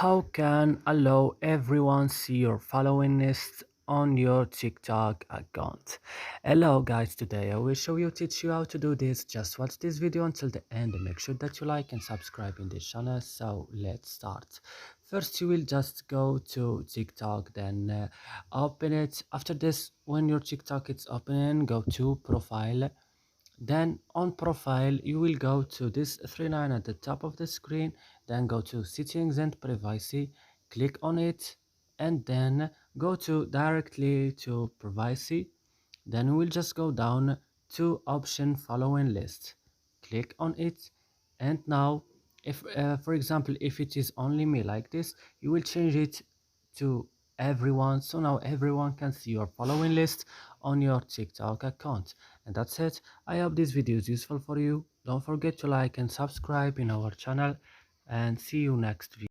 How can allow everyone see your following list on your TikTok account? Hello guys, today I will teach you how to do this. Just watch this video until the end and make sure that you like and subscribe in this channel. So let's start. First you will just go to TikTok, then open it. After this, when your TikTok is open, go to profile. Then on profile you will go to this three line at the top of the screen, then go to settings and privacy, click on it, and then go to directly to privacy. Then we'll just go down to option following list, click on it, and now if for example if it is only me like this, you will change it to everyone, so now everyone can see your following list on your TikTok account. And that's it. I hope this video is useful for you. Don't forget to like and subscribe in our channel, and see you next video.